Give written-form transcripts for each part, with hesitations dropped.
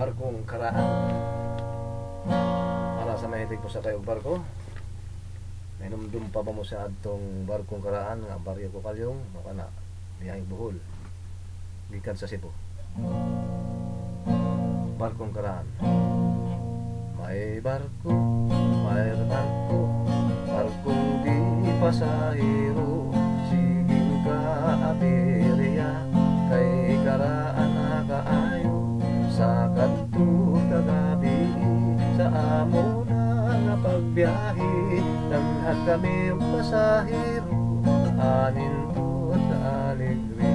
barkong karaan. Para sa mahilig mo sa kayo barko, may numdum pa ba mo sa adtong barkong karaan nga baryo ko kalyong makana biyahing Bohol gikan sa Cebu. Barkong karaan. May barko, barkong di pasahero, siging kaabirya, kay karaan na kaayo, sa kadto kagabi, sa amo na nga pagbiyahe, daghan kami ang pasahero, anin to at alegre.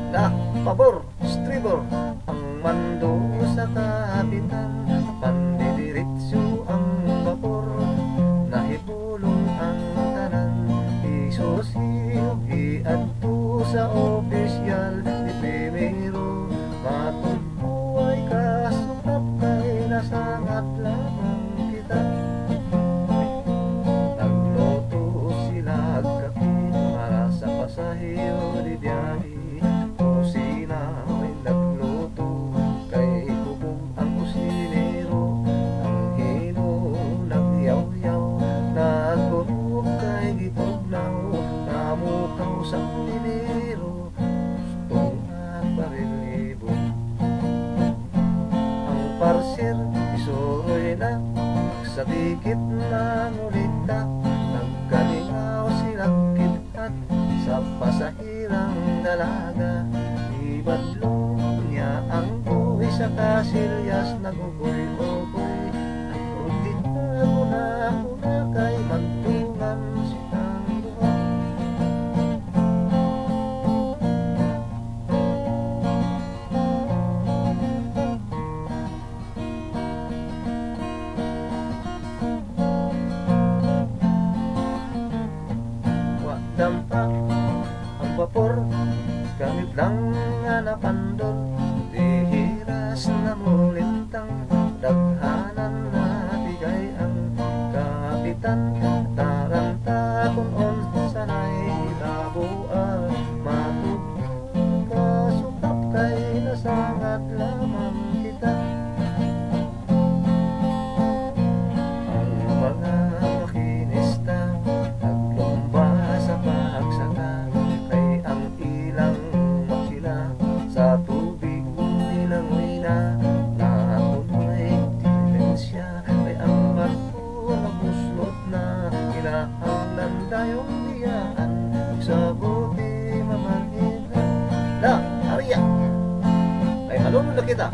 Na, pabor, stribor, ang mando sa kapitan, pandidiretso ang vapor, nahibulong ang tanan, isosiyo iadto sa opisyal ni primero, matugpo ay kasukap kay nasangat lamang kita. Nagluto sila kape para sa pasahero di biyahe, kusina may nagluto kay kubog ang kusinero, ang hino nagyaw-yaw, nagkurog kay gitugnaw, namukaw sa kulinero, gustong magparelibo. Ang parser isuroy na sa tikit ng ulita, nagkalingaw silang kitat sa pasahirang dalaga, ibadlong niya ang buhay sa kasilyas, nagugoy-ugoy, ako din na kay magtungan silang duha. Dampak ang vapor, gamit lang nga napandol, dihiras na mulintang, daghanan na bigay ang kapitan, taranta kung sanay ilabuan, matug kasukap kay nasangat lamang kita. Ang mga makinista naglumba sa pagsaka, kay ang ilang makina sa tubig nilangoy na, napunay dilensya, kay ang barko nabuslot na, kinahanglan dayong biyaan, sa buti mamanhin na. Na, Arya, ay malunod na kita.